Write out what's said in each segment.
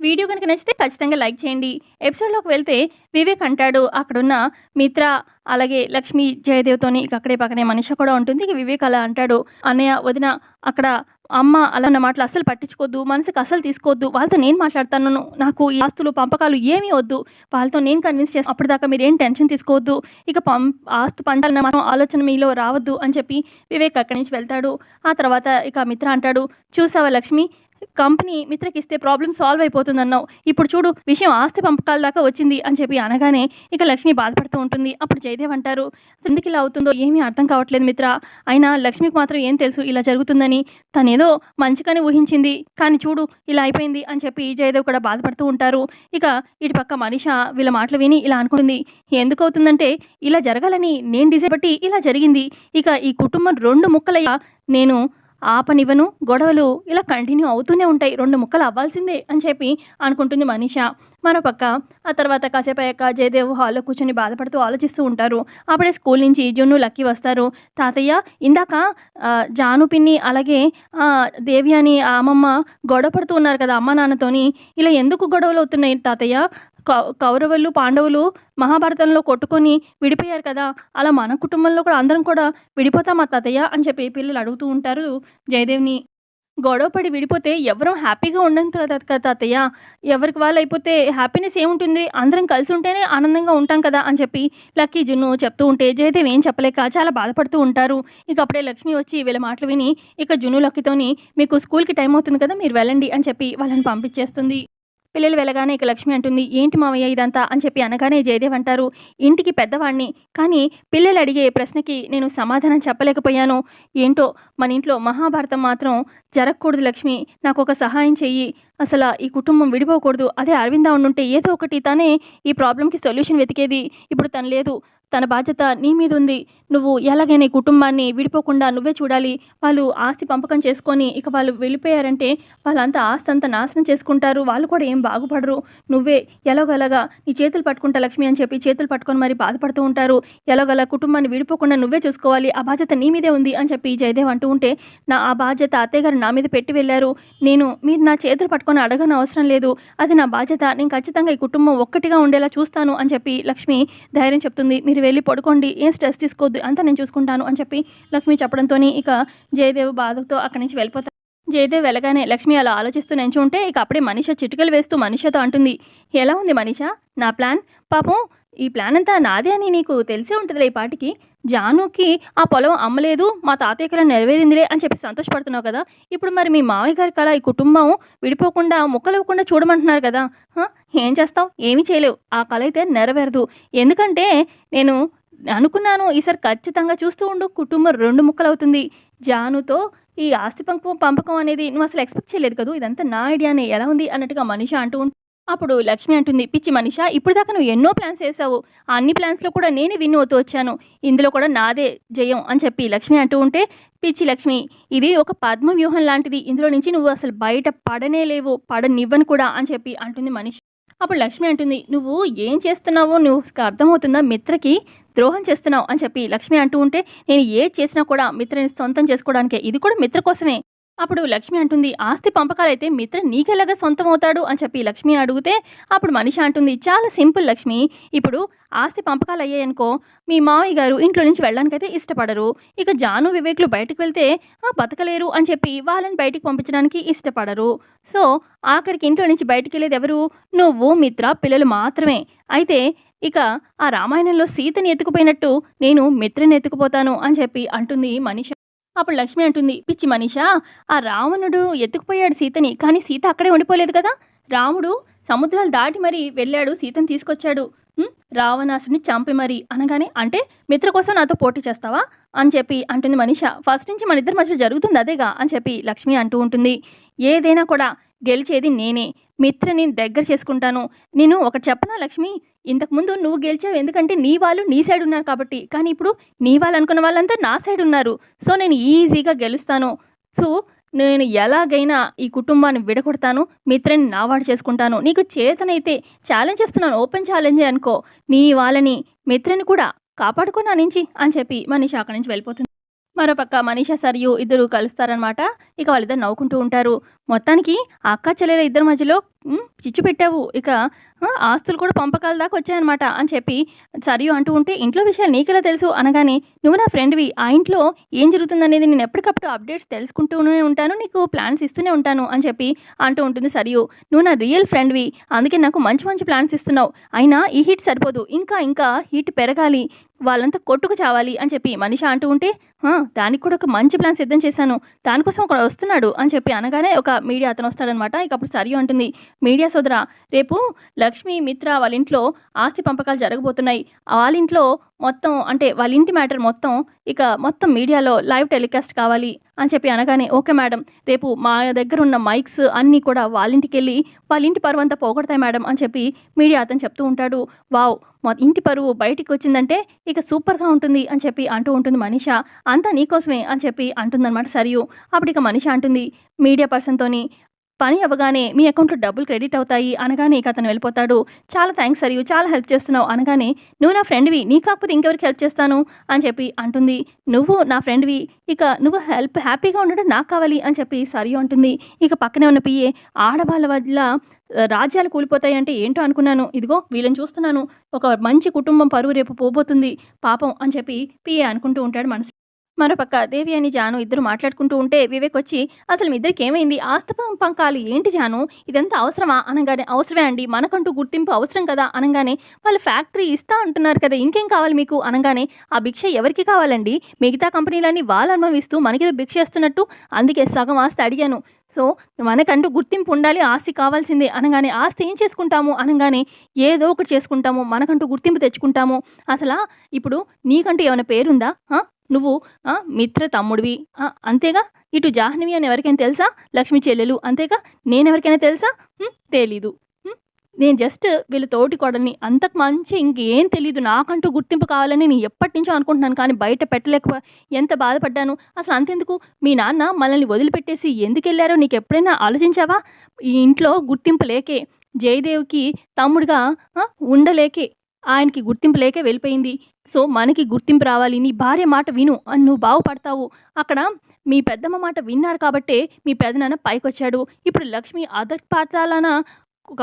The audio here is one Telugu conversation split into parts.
వీడియో కనుక నచ్చితే ఖచ్చితంగా లైక్ చేయండి. ఎపిసోడ్‌లోకి వెళ్తే వివేక్ అంటాడు అక్కడున్న మిత్ర, అలాగే లక్ష్మి, జయదేవ్‌తోని ఇక అక్కడే పక్కనే మనిష కూడా ఉంటుంది. ఇక వివేక్ అలా అంటాడు, "అన్నయ్య, వదిన అక్కడ అమ్మ అలా అన్న మాటలు అస్సలు పట్టించుకోవద్దు. మనసుకి అస్సలు తీసుకోవద్దు. వాళ్ళతో నేను మాట్లాడతాను. నాకు ఈ ఆస్తులు, పంపకాలు ఏమీ వద్దు. వాళ్ళతో నేను కన్విన్స్ చేస్తాను. అప్పటిదాకా మీరేం టెన్షన్ తీసుకోవద్దు. ఇక ఆస్తు పంచాలన్న మాత్రం ఆలోచన మీలో రావద్దు" అని చెప్పి వివేక్ అక్కడి నుంచి వెళ్తాడు. ఆ తర్వాత ఇక మిత్ర అంటాడు, "చూసావా లక్ష్మి, కంపెనీ మిత్రకిస్తే ప్రాబ్లమ్ సాల్వ్ అయిపోతుందన్నావు. ఇప్పుడు చూడు విషయం ఆస్తి పంపకాల దాకా వచ్చింది" అని చెప్పి అనగానే ఇక లక్ష్మి బాధపడుతూ ఉంటుంది. అప్పుడు జయదేవ్ అంటారు, ఎందుకు ఇలా అవుతుందో ఏమీ అర్థం కావట్లేదు మిత్ర. అయినా లక్ష్మికి మాత్రం ఏం తెలుసు ఇలా జరుగుతుందని. తనేదో మంచిగానే ఊహించింది, కానీ చూడు ఇలా అయిపోయింది అని చెప్పి జయదేవ్ కూడా బాధపడుతూ ఉంటారు. ఇక ఇటు పక్క మనిష వీళ్ళ మాటలు విని ఇలా అనుకుంటుంది, ఎందుకు అవుతుందంటే ఇలా జరగాలని నేను డిసైడ్ బట్టి ఇలా జరిగింది. ఇక ఈ కుటుంబం 2 ముక్కలయ్యా నేను ఆపనివ్వను. గొడవలు ఇలా కంటిన్యూ అవుతూనే ఉంటాయి. 2 ముక్కలు అవ్వాల్సిందే అని చెప్పి అనుకుంటుంది మనీష. మరోపక్క ఆ తర్వాత కాసేపు అయ్యాక జయదేవ్ హాల్లో కూర్చొని బాధపడుతూ ఆలోచిస్తూ ఉంటారు. అప్పుడే స్కూల్ నుంచి జున్ను, లక్కీ వస్తారు. తాతయ్య, ఇందాక జాను పిన్ని అలాగే దేవి అని ఆ అమ్మమ్మ గొడవ పడుతూ ఉన్నారు కదా అమ్మ నాన్నతోని. ఇలా ఎందుకు గొడవలు అవుతున్నాయి తాతయ్య? కౌరవులు, పాండవులు మహాభారతంలో కొట్టుకొని విడిపోయారు కదా, అలా మన కుటుంబంలో కూడా అందరం కూడా విడిపోతామా తాతయ్య అని చెప్పి పిల్లలు అడుగుతూ ఉంటారు జయదేవ్ని. గొడవపడి విడిపోతే ఎవరం హ్యాపీగా ఉండం కదా తాతయ్య. ఎవరికి వాళ్ళు అయిపోతే హ్యాపీనెస్ ఏముంటుంది? అందరం కలిసి ఉంటేనే ఆనందంగా ఉంటాం కదా అని చెప్పి లక్కీ, జున్ను చెప్తూ ఉంటే జయదేవ్ ఏం చెప్పలేక చాలా బాధపడుతూ ఉంటారు. ఇక అప్పుడే లక్ష్మి వచ్చి వీళ్ళ మాటలు విని ఇక జున్ను, లక్కీతోని మీకు స్కూల్కి టైం అవుతుంది కదా, మీరు వెళ్ళండి అని చెప్పి వాళ్ళని పంపించేస్తుంది. పిల్లలు వెళ్ళగానే ఇక లక్ష్మి అంటుంది, ఏంటి మావయ్య ఇదంతా అని చెప్పి అనగానే జయదేవ్ అంటారు, ఇంటికి పెద్దవాడిని, కానీ పిల్లలు అడిగే ప్రశ్నకి నేను సమాధానం చెప్పలేకపోయాను. ఏంటో మన ఇంట్లో మహాభారతం మాత్రం జరగకూడదు లక్ష్మి, నాకు ఒక సహాయం చెయ్యి. అసలు ఈ కుటుంబం విడిపోకూడదు. అదే అరవింద ఉండుంటే ఏదో ఒకటి తనే ఈ ప్రాబ్లంకి సొల్యూషన్ వెతికేది. ఇప్పుడు తను లేదు. తన బాధ్యత నీ మీద ఉంది. నువ్వు ఎలాగైనా ఈ కుటుంబాన్ని విడిపోకుండా నువ్వే చూడాలి. వాళ్ళు ఆస్తి పంపకం చేసుకొని ఇక వాళ్ళు వెళ్ళిపోయారంటే వాళ్ళంతా ఆస్తి అంతా నాశనం చేసుకుంటారు. వాళ్ళు కూడా ఏం బాగుపడరు. నువ్వే ఎలాగోలాగా నీ చేతులు పట్టుకుంటా లక్ష్మి అని చెప్పి చేతులు పట్టుకొని మరి బాధపడుతూ ఉంటారు. ఎలాగోలా కుటుంబాన్ని విడిపోకుండా నువ్వే చూసుకోవాలి. ఆ బాధ్యత నీ మీదే ఉంది అని చెప్పి జయదేవ్ అంటూ ఉంటే, ఆ బాధ్యత అత్తయ్య గారు నా మీద పెట్టి వెళ్ళారు. మీరు నా చేతులు పట్టుకొని అడగని అవసరం లేదు. అది నా బాధ్యత. నేను ఖచ్చితంగా ఈ కుటుంబం ఒక్కటిగా ఉండేలా చూస్తాను అని చెప్పి లక్ష్మి ధైర్యం చెప్తుంది. మీరు వెళ్ళి పడుకోండి, ఏం స్ట్రెస్ తీసుకోవద్దు, అంతా నేను చూసుకుంటాను అని చెప్పి లక్ష్మి చెప్పడంతో ఇక జయదేవ్ బాధతో అక్కడి నుంచి వెళ్ళిపోతారు. జయదేవ్ వెళ్ళగానే లక్ష్మి అలా ఆలోచిస్తూ నించుంటే ఇక అప్పుడే మనిష చిటికలు వేస్తూ మనిషతో అంటుంది, ఎలా ఉంది మనిష నా ప్లాన్? పాపం ఈ ప్లాన్ అంతా నాదే అని నీకు తెలిసే ఉంటుందిలే ఈ పాటికి. జానుకి ఆ పొలం అమ్మలేదు, మా తాతయ్య కల నెరవేరిందిలే అని చెప్పి సంతోషపడుతున్నావు కదా. ఇప్పుడు మరి మీ మామయ్య గారి కల ఈ కుటుంబం విడిపోకుండా ముక్కలివ్వకుండా చూడమంటున్నారు కదా. ఏం చేస్తావు? ఏమీ చేయలేవు. ఆ కల అయితే నెరవేరదు. ఎందుకంటే నేను అనుకున్నాను, ఈసారి ఖచ్చితంగా చూస్తూ ఉండు, కుటుంబం 2 ముక్కలవుతుంది. జానుతో ఈ ఆస్తి పంపకం అనేది నువ్వు అసలు ఎక్స్పెక్ట్ చేయలేదు కదా, ఇదంతా నా ఐడియానే, ఎలా ఉంది అన్నట్టుగా మనిష అంటూ అప్పుడు లక్ష్మి అంటుంది, పిచ్చి మనిష, ఇప్పుడు దాకా నువ్వు ఎన్నో ప్లాన్స్ వేసావు. ఆ అన్ని ప్లాన్స్లో కూడా నేనే విన్ అవుతూ వచ్చాను. ఇందులో కూడా నాదే జయం అని చెప్పి లక్ష్మి అంటూ ఉంటే, పిచ్చి లక్ష్మి, ఇది ఒక పద్మ వ్యూహం లాంటిది. ఇందులో నుంచి నువ్వు అసలు బయట పడనే లేవు, పడనివ్వను కూడా అని చెప్పి అంటుంది మనిషి. అప్పుడు లక్ష్మి అంటుంది, నువ్వు ఏం చేస్తున్నావో నువ్వు అర్థమవుతుందా? మిత్రకి ద్రోహం చేస్తున్నావు అని చెప్పి లక్ష్మి అంటూ ఉంటే, నేను ఏది చేసినా కూడా మిత్రని సొంతం చేసుకోవడానికే, ఇది కూడా మిత్ర కోసమే. అప్పుడు లక్ష్మి అంటుంది, ఆస్తి పంపకాలైతే మిత్ర నీకెలాగా సొంతం అవుతాడు అని చెప్పి లక్ష్మి అడిగితే అప్పుడు మనిష అంటుంది, చాలా సింపుల్ లక్ష్మి, ఇప్పుడు ఆస్తి పంపకాలు అయ్యాయనుకో, మీ మావయ్య గారు ఇంట్లో నుంచి వెళ్ళడానికైతే ఇష్టపడరు. ఇక జాను, వివేక్లు బయటకు వెళ్తే బతకలేరు అని చెప్పి వాళ్ళని బయటికి పంపించడానికి ఇష్టపడరు. సో ఆఖరికి ఇంట్లో నుంచి బయటికి వెళ్ళేది ఎవరు? నువ్వు, మిత్ర, పిల్లలు మాత్రమే. అయితే ఇక ఆ రామాయణంలో సీతని ఎత్తుకుపోయినట్టు నేను మిత్రని ఎత్తుకుపోతాను అని చెప్పి అంటుంది మనిష. అప్పుడు లక్ష్మి అంటుంది, పిచ్చి మనిష, ఆ రావణుడు ఎత్తుకుపోయాడు సీతని, కానీ సీత అక్కడే ఉండిపోలేదు కదా. రాముడు సముద్రాలు దాటి మరీ వెళ్ళాడు, సీతను తీసుకొచ్చాడు, రావణాసుని చంపి మరి అనగానే, అంటే మిత్ర కోసం నాతో పోటీ చేస్తావా అని చెప్పి అంటుంది మనిష. ఫస్ట్ నుంచి మన ఇద్దరి మధ్య జరుగుతుంది అదేగా అని చెప్పి లక్ష్మి అంటూ ఉంటుంది. ఏదైనా కూడా గెలిచేది నేనే, మిత్రని దగ్గర చేసుకుంటాను. నేను ఒకటి చెప్పనా లక్ష్మి, ఇంతకుముందు నువ్వు గెలిచావు, ఎందుకంటే నీ వాళ్ళు నీ సైడ్ ఉన్నారు కాబట్టి. కానీ ఇప్పుడు నీ వాళ్ళు అనుకున్న వాళ్ళంతా నా సైడ్ ఉన్నారు. సో నేను ఈజీగా గెలుస్తాను. సో నేను ఎలాగైనా ఈ కుటుంబాన్ని విడగొడతాను, మిత్రని నావాడు చేసుకుంటాను. నీకు చేతనైతే ఛాలెంజ్ చేస్తున్నాను, ఓపెన్ ఛాలెంజే అనుకో, నీ వాళ్ళని మిత్రని కూడా కాపాడుకో నా నుంచి అని చెప్పి మనీష అక్కడి నుంచి వెళ్ళిపోతుంది. మరోపక్క మనీష, సరియు ఇద్దరు కలుస్తారనమాట. ఇక వాళ్ళిద్దరు నవ్వుకుంటూ ఉంటారు. మొత్తానికి ఆ అక్క చెల్లెల ఇద్దరి మధ్యలో చిచ్చు పెట్టావు. ఇక ఆస్తులు కూడా పంపకాల దాకా వచ్చాయన్నమాట అని చెప్పి సరియు అంటూ ఉంటే, ఇంట్లో విషయాలు నీకెలా తెలుసు అనగానే, నువ్వు నా ఫ్రెండ్వి, ఆ ఇంట్లో ఏం జరుగుతుందనేది నేను ఎప్పటికప్పుడు అప్డేట్స్ తెలుసుకుంటూనే ఉంటాను, నీకు ప్లాన్స్ ఇస్తూనే ఉంటాను అని చెప్పి అంటూ ఉంటుంది సరియు. నువ్వు నా రియల్ ఫ్రెండ్వి, అందుకే నాకు మంచి మంచి ప్లాన్స్ ఇస్తున్నావు. అయినా ఈ హీట్ సరిపోదు, ఇంకా ఇంకా హీట్ పెరగాలి, వాళ్ళంతా కొట్టుకు చావాలి అని చెప్పి మనిష అంటూ ఉంటే, దానికి కూడా ఒక మంచి ప్లాన్ సిద్ధం చేశాను, దానికోసం ఒక వస్తున్నాడు అని చెప్పి అనగానే ఒక మీడియా అతను వస్తాడనమాట. ఇక అప్పుడు సరియు అంటుంది, మీడియా సోదరా, రేపు లక్ష్మి మిత్ర వాళ్ళ ఇంట్లో ఆస్తి పంపకాలు జరగబోతున్నాయి, వాళ్ళ ఇంట్లో మొత్తం అంటే వాళ్ళ ఇంటి మ్యాటర్ మొత్తం మీడియాలో లైవ్ టెలికాస్ట్ కావాలి అని చెప్పి అనగానే, ఓకే మేడం, రేపు మా దగ్గర ఉన్న మైక్స్ అన్నీ కూడా వాళ్ళ ఇంటికి వెళ్ళి వాళ్ళ ఇంటి పరువు అంతా పోగొడతాయి మేడం అని చెప్పి మీడియా అతను చెప్తూ ఉంటాడు. వావ్, మా ఇంటి పరువు బయటికి వచ్చిందంటే ఇక సూపర్గా ఉంటుంది అని చెప్పి అంటూ ఉంటుంది మనిష. అంతా నీకోసమే అని చెప్పి అంటుందన్నమాట సరియు. అప్పుడు ఇక మనిష అంటుంది మీడియా పర్సన్తోని, పని అవ్వగానే మీ అకౌంట్లో డబ్బులు క్రెడిట్ అవుతాయి అనగానే ఇక అతను వెళ్ళిపోతాడు. చాలా థ్యాంక్స్ సరియు, చాలా హెల్ప్ చేస్తున్నావు అనగానే, నువ్వు నా ఫ్రెండ్వి, నీ కాకపోతే ఇంకెవరికి హెల్ప్ చేస్తాను అని చెప్పి అంటుంది. నువ్వు నా ఫ్రెండ్వి, ఇక నువ్వు హ్యాపీగా ఉండడం నాకు కావాలి అని చెప్పి సరియు అంటుంది. ఇక పక్కనే ఉన్న పిఏ, ఆడవాళ్ళ వల్ల రాజ్యాలు కూలిపోతాయి అంటే ఏంటో అనుకున్నాను, ఇదిగో వీళ్ళని చూస్తున్నాను, ఒక మంచి కుటుంబం పరువు రేపు పోబోతుంది పాపం అని చెప్పి పిఏ అనుకుంటూ ఉంటాడు మనసు. మరోపక్క దేవి అని జాను ఇద్దరు మాట్లాడుకుంటూ ఉంటే వివేక్ వచ్చి, అసలు మీ ఇద్దరికి ఏమైంది, ఆస్తి పంకాలు ఏంటి జాను, ఇదంతా అవసరమా అనగానే, అవసరమే అండి, మనకంటూ గుర్తింపు అవసరం కదా అనగానే, వాళ్ళు ఫ్యాక్టరీ ఇస్తా అంటున్నారు కదా, ఇంకేం కావాలి మీకు అనగానే, ఆ భిక్ష ఎవరికి కావాలండి, మిగతా కంపెనీలన్నీ వాళ్ళు అనుభవిస్తూ మనకి భిక్ష చేస్తున్నట్టు, అందుకే సగం ఆస్తి అడిగాను. సో మనకంటూ గుర్తింపు ఉండాలి, ఆస్తి కావాల్సిందే అనగానే, ఆస్తి ఏం చేసుకుంటాము అనగానే, ఏదో ఒకటి చేసుకుంటాము, మనకంటూ గుర్తింపు తెచ్చుకుంటాము. అసలు ఇప్పుడు నీకంటూ ఏమైనా పేరుందా, నువ్వు మిత్ర తమ్ముడివి అంతేగా, ఇటు జాహ్నవి అని ఎవరికైనా తెలుసా, లక్ష్మి చెల్లెలు అంతేగా, నేనెవరికైనా తెలుసా, తెలీదు, నేను జస్ట్ వీళ్ళ తోటి కోడల్ని, అంతకు మంచి ఇంకేం తెలీదు, నాకంటూ గుర్తింపు కావాలని నేను ఎప్పటి నుంచో అనుకుంటున్నాను, కానీ బయట పెట్టలేక ఎంత బాధపడ్డాను. అసలు అంతెందుకు, మీ నాన్న మనల్ని వదిలిపెట్టేసి ఎందుకు వెళ్ళారో నీకు ఎప్పుడైనా ఆలోచించావా, ఈ ఇంట్లో గుర్తింపు లేకే, జయదేవ్కి తమ్ముడిగా ఉండలేకే, ఆయనకి గుర్తింపు లేకే వెళ్ళిపోయింది. సో మనకి గుర్తింపు రావాలి, నీ భార్య మాట విను అని నువ్వు బాగుపడతావు. అక్కడ మీ పెద్దమ్మ మాట విన్నారు కాబట్టే మీ పెదనాన్న పైకొచ్చాడు. ఇప్పుడు లక్ష్మి అదర్ పాఠాలన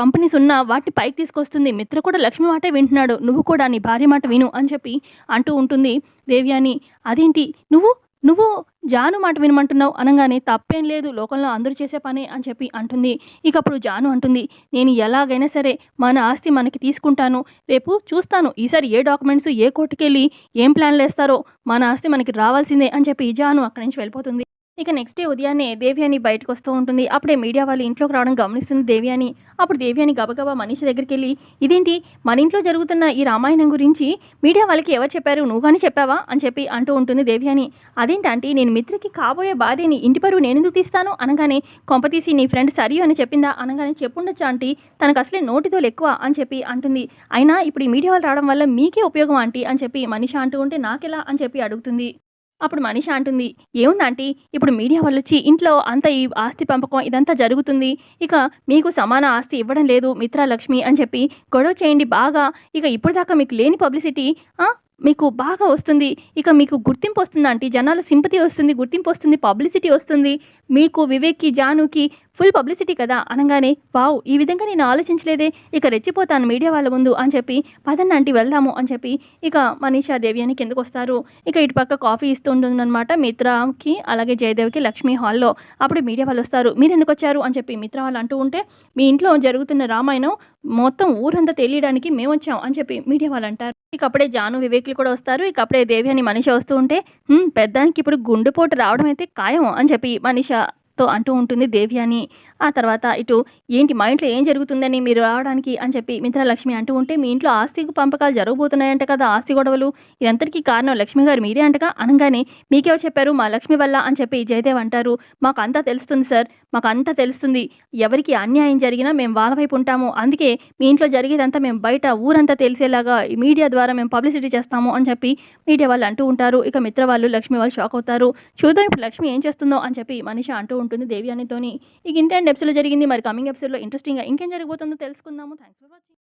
కంపెనీస్ ఉన్న వాటిని పైకి తీసుకొస్తుంది, మిత్ర కూడా లక్ష్మి మాటే వింటున్నాడు, నువ్వు కూడా నీ భార్య మాట విను అని చెప్పి అంటూ ఉంటుంది దేవ్యాని. అదేంటి నువ్వు జాను మాట వినమంటున్నావు అనగానే, తప్పేం లేదు, లోకంలో అందరూ చేసే పనే అని చెప్పి అంటుంది. ఇక అప్పుడు జాను అంటుంది, నేను ఎలాగైనా సరే మన ఆస్తి మనకి తీసుకుంటాను, రేపు చూస్తాను ఈసారి ఏ డాక్యుమెంట్స్ ఏ కోర్టుకి వెళ్ళి ఏం ప్లాన్లు వేస్తారో, మన ఆస్తి మనకి రావాల్సిందే అని చెప్పి జాను అక్కడి నుంచి వెళ్ళిపోతుంది. ఇక నెక్స్ట్ డే ఉదయాన్నే దేవ్యాని బయటకు వస్తూ ఉంటుంది. అప్పుడే మీడియా వాళ్ళు ఇంట్లోకి రావడం గమనిస్తుంది దేవ్యాని. అప్పుడు దేవ్యాని గబగబా మనిషి దగ్గరికి వెళ్ళి, ఇదేంటి మన ఇంట్లో జరుగుతున్న ఈ రామాయణం గురించి మీడియా వాళ్ళకి ఎవరు చెప్పారు, నువ్వు కానీ చెప్పావా అని చెప్పి అంటూ ఉంటుంది దేవ్యాని. అదేంటంటే, నేను మిత్రకి కాబోయే భార్యని, ఇంటి పరువు నేనెందుకు తీస్తాను అనగానే, కొంపతీసి నీ ఫ్రెండ్ సరియు అని చెప్పిందా అనగానే, చెప్పుండొచ్చు ఆంటీ, తనకు అసలే నోటితోలు ఎక్కువ అని చెప్పి అంటుంది. అయినా ఇప్పుడు ఈ మీడియా వాళ్ళు రావడం వల్ల మీకే ఉపయోగం ఆంటీ అని చెప్పి మనిష అంటూ ఉంటే, నాకెలా అని చెప్పి అడుగుతుంది. అప్పుడు మనిష అంటుంది, ఏముందంటీ, ఇప్పుడు మీడియా వాళ్ళు వచ్చి ఇంట్లో అంత ఈ ఆస్తి పంపకం ఇదంతా జరుగుతుంది, ఇక మీకు సమాన ఆస్తి ఇవ్వడం లేదు మిత్ర లక్ష్మి అని చెప్పి గొడవ చేయండి బాగా, ఇక ఇప్పుడు దాకా మీకు లేని పబ్లిసిటీ మీకు బాగా వస్తుంది, ఇక మీకు గుర్తింపు వస్తుంది ఆంటీ, జనాల సింపతి వస్తుంది, గుర్తింపు వస్తుంది, పబ్లిసిటీ వస్తుంది, మీకు వివేక్కి జానుకి ఫుల్ పబ్లిసిటీ కదా అనగానే, వావ్, ఈ విధంగా నేను ఆలోచించలేదే, ఇక రెచ్చిపోతాను మీడియా వాళ్ళ ముందు అని చెప్పి, పదండి ఆంటీ వెళ్దాము అని చెప్పి ఇక మనీషా దేవ్యాని కిందకు వస్తారు. ఇక ఇటు పక్క కాఫీ ఇస్తూ ఉంటుందన్నమాట మిత్రకి అలాగే జయదేవ్కి లక్ష్మీ హాల్లో. అప్పుడు మీడియా వాళ్ళు వస్తారు. మీరు ఎందుకు వచ్చారు అని చెప్పి మిత్ర వాళ్ళు అంటూ ఉంటే, మీ ఇంట్లో జరుగుతున్న రామాయణం మొత్తం ఊరంతా తెలియడానికి మేము వచ్చాం అని చెప్పి మీడియా వాళ్ళు అంటారు. ఇక అప్పుడే జాను వివేక్లు కూడా వస్తారు. ఇక అప్పుడే దేవ్యాని మనిషి వస్తూ ఉంటే, పెద్దానికి ఇప్పుడు గుండెపోటు రావడం అయితే ఖాయం అని చెప్పి మనీషాతో అంటూ ఉంటుంది దేవ్యాని. ఆ తర్వాత ఇటు, ఏంటి మా ఇంట్లో ఏం జరుగుతుందని మీరు రావడానికి అని చెప్పి మిత్రలక్ష్మి అంటూ ఉంటే, మీ ఇంట్లో ఆస్తి పంపకాలు జరగబోతున్నాయంట కదా, ఆస్తి గొడవలు, ఇదంతటికీ కారణం లక్ష్మి గారు మీరే అంటగా అనగానే, మీకేవో చెప్పారు మా లక్ష్మి వల్ల అని చెప్పి జయదేవ్ అంటారు. మాకు అంతా తెలుస్తుంది సార్, మాకు అంతా తెలుస్తుంది, ఎవరికి అన్యాయం జరిగినా మేము వాళ్ళ వైపు ఉంటాము, అందుకే మీ ఇంట్లో జరిగేదంతా మేము బయట ఊరంతా తెలిసేలాగా మీడియా ద్వారా మేము పబ్లిసిటీ చేస్తాము అని చెప్పి మీడియా వాళ్ళు అంటూ ఉంటారు. ఇక మిత్ర వాళ్ళు లక్ష్మి వాళ్ళు షాక్ అవుతారు. చూద్దాం ఇప్పుడు లక్ష్మి ఏం చేస్తుందో అని చెప్పి మనిష అంటూ ఉంటుంది దేవ్యానితోని. ఇక ఇంతే ఎపిసోడ్లో జరిగింది. మరి కమింగ్ ఎపిసోడ్లో ఇంట్రెస్టింగ్గా ఇంకేం జరగబోతుందో తెలుసుకుందాము. Thanks for watching.